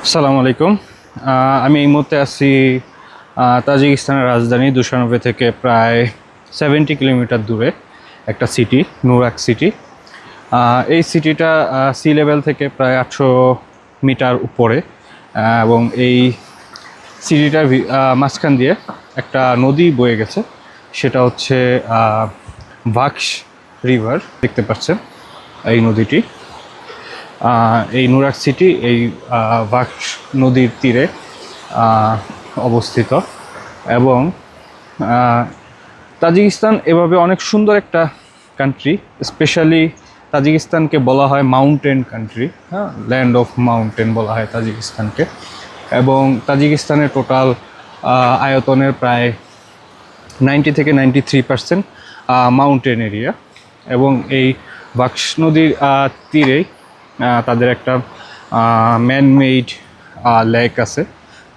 আসসালামু আলাইকুম। আমি এই মুহূর্তে আছি তাজিকিস্তানের রাজধানী দুশানবে থেকে প্রায় 70 কিলোমিটার দূরে একটা সিটি, নুরাক সিটি। এই সিটিটা সি লেভেল থেকে প্রায় 800 মিটার উপরে, এবং এই সিটিটার মাঝখান দিয়ে একটা নদী বয়ে গেছে। সেটা হচ্ছে ভাক্স রিভার, দেখতে পাচ্ছেন এই নদীটি। এই নুরাক সিটি এই ভাক্স নদীর তীরে অবস্থিত, এবং তাজিকিস্তান এভাবে অনেক সুন্দর একটা কান্ট্রি। স্পেশালি তাজিকিস্তানকে বলা হয় মাউন্টেন কান্ট্রি, হ্যাঁ, ল্যান্ড অফ মাউন্টেন বলা হয় তাজিকিস্তানকে। এবং তাজিকিস্তানের টোটাল আয়তনের প্রায় 90 থেকে 93% মাউন্টেন এরিয়া। এবং এই ভাক্স নদীর তীরেই তাদের একটা ম্যানমেড লেক আছে,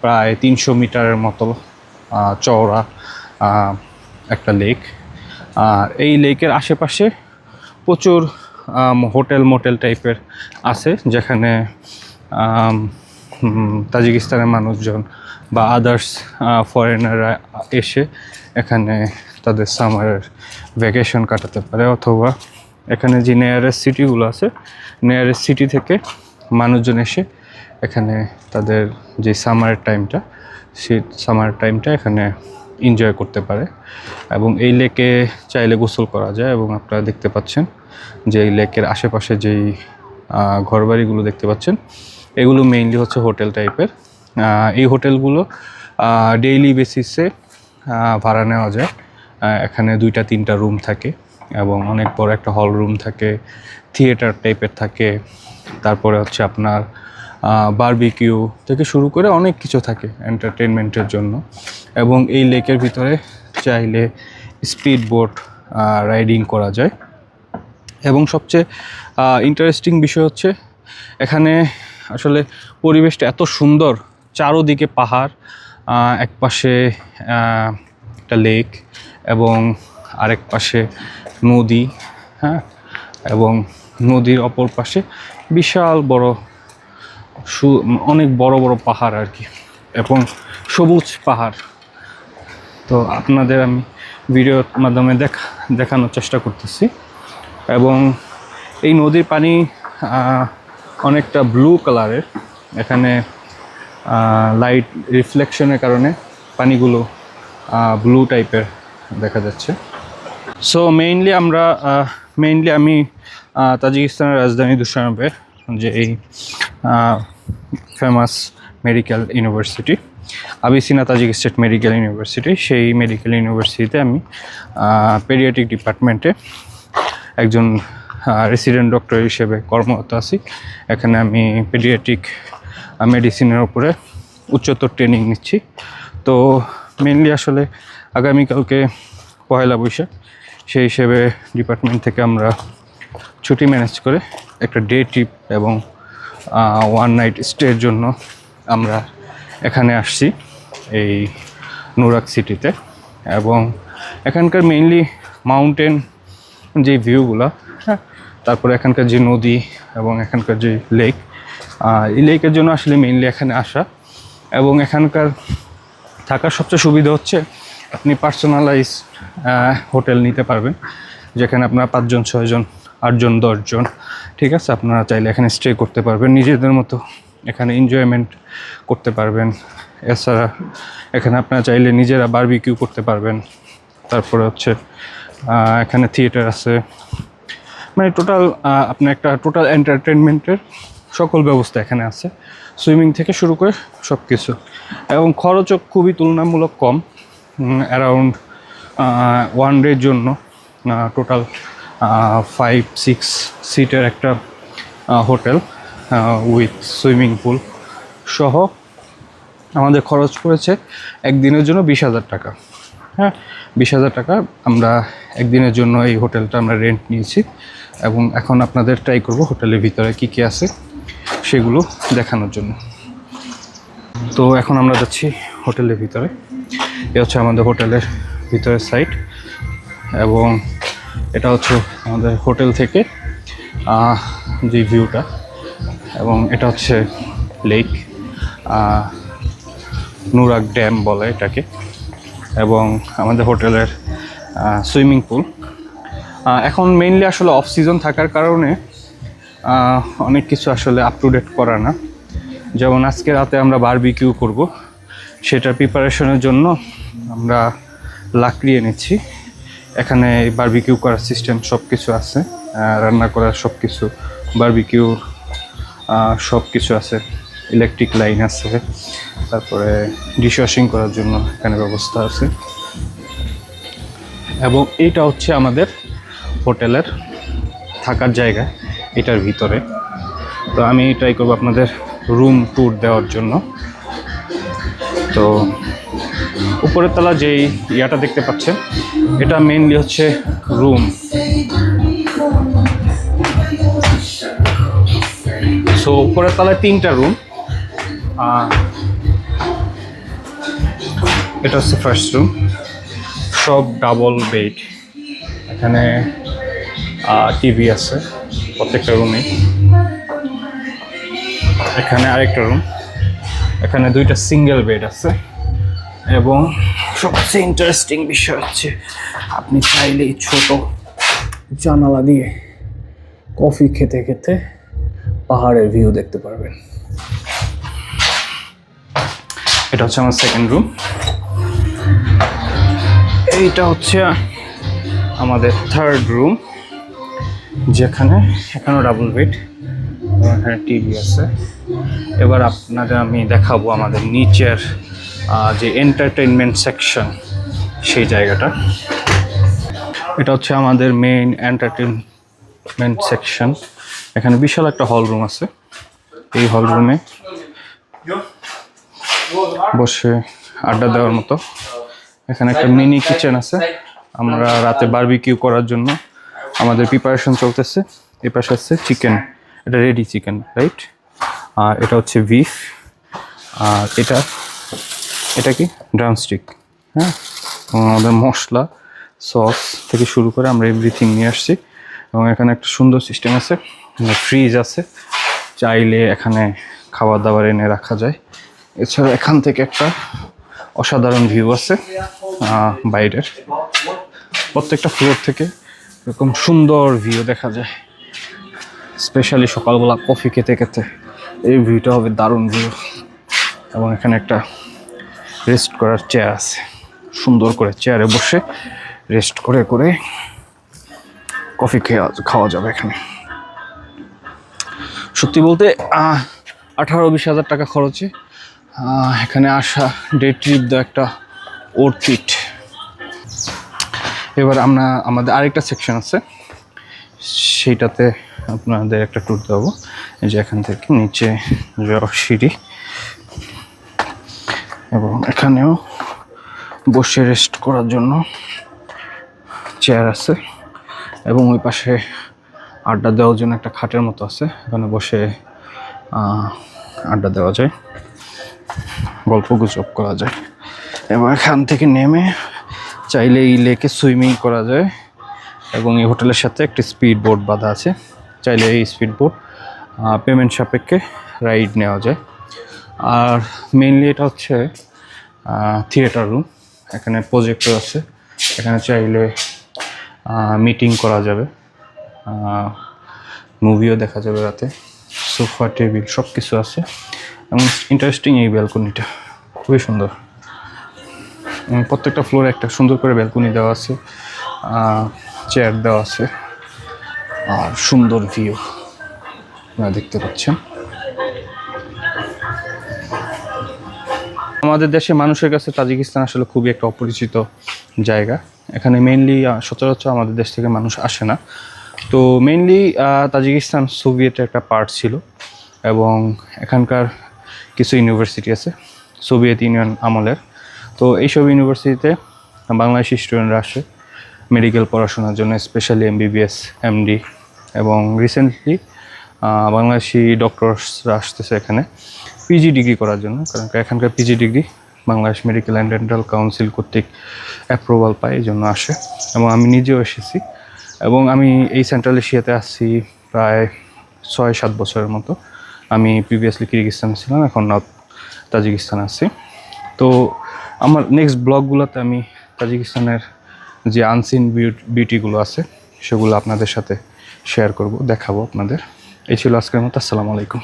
প্রায় 300 মিটারের মতো চওড়া একটা লেক। আর এই লেকের আশেপাশে প্রচুর হোটেল মোটেল টাইপের আছে, যেখানে তাজিকিস্তানের মানুষজন বা আদার্স ফরেনাররা এসে এখানে তাদের সামারের ভ্যাকেশন কাটাতে পারে। অথবা এখানে যে নিয়ারেস্ট সিটিগুলো আছে, নিয়ারেস্ট সিটি থেকে মানুষজন এসে এখানে তাদের যে সামার টাইমটা, সেই সামার টাইমটা এখানে এনজয় করতে পারে। এবং এই লেকে চাইলে গোসল করা যায়। এবং আপনারা দেখতে পাচ্ছেন যে এই লেকের আশেপাশে যেই ঘরবাড়িগুলো দেখতে পাচ্ছেন, এগুলো মেইনলি হচ্ছে হোটেল টাইপের। এই হোটেলগুলো ডেইলি বেসিসে ভাড়া নেওয়া যায়। এখানে 2-3টা রুম থাকে, এবং অনেক বড় একটা হল রুম থাকে, থিয়েটার টাইপের থাকে। তারপরে হচ্ছে আপনার বারবিকিউ থেকে শুরু করে অনেক কিছু থাকে এন্টারটেনমেন্টের জন্য। এবং এই লেকের ভিতরে চাইলে স্পিড বোট রাইডিং করা যায়। এবং সবচেয়ে ইন্টারেস্টিং বিষয় হচ্ছে এখানে আসলে পরিবেশটা এত সুন্দর, চারোদিকে পাহাড়, এক পাশে একটা লেক এবং আরেক পাশে নদী, হ্যাঁ, এবং নদীর অপর পাশে বিশাল বড় অনেক বড় বড় পাহাড় আর কি, এবং সবুজ পাহাড়। তো আপনাদের আমি ভিডিওর মাধ্যমে দেখানোর চেষ্টা করতেছি। এবং এই নদীর পানি অনেকটা ব্লু কালারের। এখানে লাইট রিফ্লেকশনের কারণে পানিগুলো ব্লু টাইপের দেখা যাচ্ছে। সো মেইনলি আমি তাজিকিস্তানের রাজধানী দুশানবে, যে এই famous medical university, আবিসিনা Tajik state medical university, সেই মেডিকেল ইউনিভার্সিটিতে আমি পেডিয়াট্রিক ডিপার্টমেন্টে একজন রেসিডেন্ট ডক্টর হিসেবে কর্মরত আছি। এখানে আমি পেডিয়াট্রিক মেডিসিনের উপরে উচ্চতর ট্রেনিং নিচ্ছি। তো মেনলি আসলে আগামীকালকে পয়লা বৈশাখ, সেই হিসেবে ডিপার্টমেন্ট থেকে আমরা ছুটি ম্যানেজ করে একটা ডে ট্রিপ এবং 1 নাইট স্টের জন্য আমরা এখানে আসছি এই নুরাক সিটিতে। এবং এখানকার মেইনলি মাউন্টেন যে ভিউগুলো, হ্যাঁ, তারপরে এখানকার যে নদী এবং এখানকার যে লেক, এই লেকের জন্য আসলে মেইনলি এখানে আসা। এবং এখানকার থাকার সবচেয়ে সুবিধা হচ্ছে আপনি পার্সোনালাইজ হোটেল নিতে পারবেন, যেখানে আপনার 5 জন 6 জন 8 জন 10 জন, ঠিক আছে, আপনারা চাইলে এখানে স্টে করতে পারবেন, নিজেদের মতো এখানে এনজয়মেন্ট করতে পারবেন। এছাড়া এখানে আপনারা চাইলে নিজেরা বারবিকিউ করতে পারবেন। তারপরে হচ্ছে এখানে থিয়েটার আছে, মানে টোটাল আপনার একটা টোটাল এন্টারটেনমেন্টের সকল ব্যবস্থা এখানে আছে, সুইমিং থেকে শুরু করে সব কিছু। এবং খরচও খুবই তুলনামূলক কম, অ্যারাউন্ড 1 ডের জন্য টোটাল 5-6 সিটের একটা হোটেল উইথ সুইমিং পুল সহ আমাদের খরচ পড়েছে একদিনের জন্য 20,000 টাকা। হ্যাঁ, 20,000 টাকা আমরা একদিনের জন্য এই হোটেলটা আমরা রেন্ট নিয়েছি। এবং এখন আপনাদের ট্রাই করব হোটেলের ভিতরে কী কী আছে সেগুলো দেখানোর জন্য। তো এখন আমরা যাচ্ছি হোটেলের ভিতরে। এ হচ্ছে আমাদের হোটেলের ভিতরের সাইড, এবং এটা হচ্ছে আমাদের হোটেল থেকে যে ভিউটা, এবং এটা হচ্ছে লেক। নুরাক ড্যাম বলে এটাকে, এবং আমাদের হোটেলের সুইমিং পুল। এখন মেইনলি আসলে অফ সিজন থাকার কারণে অনেক কিছু আসলে আপ টু ডেট করা না। যেমন আজকে রাতে আমরা বারবিকিউ করব, সেটার প্রিপারেশনের জন্য আমরা লাকড়ি এনেছি। এখানে বারবিকিউ করার সিস্টেম সব কিছু আছে, রান্না করার সব কিছু, বারবিকিউ সব কিছু আছে, ইলেকট্রিক লাইন আছে, তারপরে ডিশওয়াশিং করার জন্য এখানে ব্যবস্থা আছে। এবং এইটা হচ্ছে আমাদের হোটেলের থাকার জায়গা, এটার ভিতরে। তো আমি ট্রাই করবো আপনাদের রুম ট্যুর দেওয়ার জন্য। তো উপরের তলা যেই ইয়াটা দেখতে পাচ্ছেন, এটা মেইনলি হচ্ছে রুম। সো উপরের তলায় 3টা রুম। এটা হচ্ছে ফার্স্ট রুম, সব ডাবল বেড। এখানে টিভি আছে প্রত্যেকটা রুমে। এখানে আরেকটা রুম, এখানে 2টা সিঙ্গেল বেড আছে। এবং সবচেয়ে ইন্টারেস্টিং বিষয় হচ্ছে আপনি চাইলেই ছোট জানালা দিয়ে কফি খেতে খেতে পাহাড়ের ভিউ দেখতে পারবেন। এটা হচ্ছে আমার সেকেন্ড রুম। এইটা হচ্ছে আমাদের থার্ড রুম, যেখানে এখানেও ডাবল বেড, এখানে টিভি আছে। এবার আপনাদের আমি দেখাবো আমাদের নিচের যে এন্টারটেইনমেন্ট সেকশন, সেই জায়গাটা। এটা হচ্ছে আমাদের মেইন এন্টারটেইনমেন্ট সেকশন। এখানে বিশাল একটা হল রুম আছে। এই হল রুমে বসে আড্ডা দেওয়ার মতো। এখানে একটা মিনি কিচেন আছে। আমরা রাতে বারবিকিউ করার জন্য আমাদের প্রিপারেশন চলতেছে। এই পাশে আছে চিকেন, এটা রেডি চিকেন, রাইট? আর এটা হচ্ছে বিফ। আর এটা কি ড্রামস্টিক। হ্যাঁ, আমাদের মশলা সস থেকে শুরু করে আমরা এভরিথিং নিয়ে আসছি। এবং এখানে একটা সুন্দর সিস্টেম আছে, ফ্রিজ আছে, চাইলে এখানে খাবার দাবার এনে রাখা যায়। এছাড়া এখান থেকে একটা অসাধারণ ভিউ আছে বাইরের। প্রত্যেকটা ফ্লোর থেকে এরকম সুন্দর ভিউ দেখা যায়। স্পেশালি সকালবেলা কফি খেতে খেতে এই ভিউটা হবে দারুণ ভিউ। এবং এখানে একটা রেস্ট করার চেয়ার আছে, সুন্দর করে চেয়ারে বসে রেস্ট করে করে কফি খাওয়া যাবে এখানে। সত্যি বলতে 18-20 হাজার টাকা খরচে এখানে আসা, ডে ট্রিপ দেওয়া একটা ওর্থ। এবার আমাদের আরেকটা সেকশন আছে, সেইটাতে আপনাদের একটা ট্যুর দেবো। এই যে এখান থেকে নিচে যাওয়ার সিঁড়ি, এবং এখানেও বসে রেস্ট করার জন্য চেয়ার আছে। এবং ওই পাশে আড্ডা দেওয়ার জন্য একটা খাটের মতো আছে, এখানে বসে আড্ডা দেওয়া যায়, গল্প গুজব করা যায়। এবং এখান থেকে নেমে চাইলে এই লেকে সুইমিং করা যায়। এবং এই হোটেলের সাথে একটি স্পিড বোট বাঁধা আছে, চাইলে এই স্পিড বোট পেমেন্ট সাপেক্ষে রাইড নেওয়া যায়। আর মেইনলি এটা হচ্ছে থিয়েটার রুম। এখানে প্রজেক্টর আছে, এখানে চাইলে মিটিং করা যাবে, মুভিও দেখা যাবে রাতে। সোফা টেবিল সব কিছু আছে। এবং ইন্টারেস্টিং এই ব্যালকনিটা খুবই সুন্দর। প্রত্যেকটা ফ্লোরে একটা সুন্দর করে ব্যালকনি দেওয়া আছে, চেয়ার দেওয়া আছে, আর সুন্দর ভিউ আপনারা দেখতে পাচ্ছেন। আমাদের দেশে মানুষের কাছে তাজিকিস্তান আসলে খুবই একটা অপরিচিত জায়গা। এখানে মেইনলি সচরাচর আমাদের দেশ থেকে মানুষ আসে না। তো মেইনলি তাজিকিস্তান সোভিয়েটের একটা পার্ট ছিল, এবং এখানকার কিছু ইউনিভার্সিটি আছে সোভিয়েত ইউনিয়ন আমলের। তো এইসব ইউনিভার্সিটিতে বাংলাদেশি স্টুডেন্টরা আসে মেডিকেল পড়াশোনার জন্য, স্পেশালি MBBS, MD। এবং রিসেন্টলি বাংলাদেশি ডক্টরসরা আসতেছে এখানে পিজি ডিগ্রি করার জন্য, কারণ এখানকার PG degree Bangladesh medical and dental council কর্তৃক অ্যাপ্রুভাল পায়, এই জন্য আসে। এবং আমি নিজেও এসেছি, এবং আমি এই সেন্ট্রাল এশিয়াতে আসছি প্রায় 6-7 বছরের মতো। আমি প্রিভিয়াসলি কিরগিজস্তানে ছিলাম, এখন তাজিকিস্তান আছি। তো আমার নেক্সট ব্লগগুলোতে আমি তাজিকিস্তানের যে আনসিন বিউটিগুলো আছে সেগুলো আপনাদের সাথে শেয়ার করব, দেখাবো আপনাদের। এই ছিল আজকের মতো। আসসালামু আলাইকুম।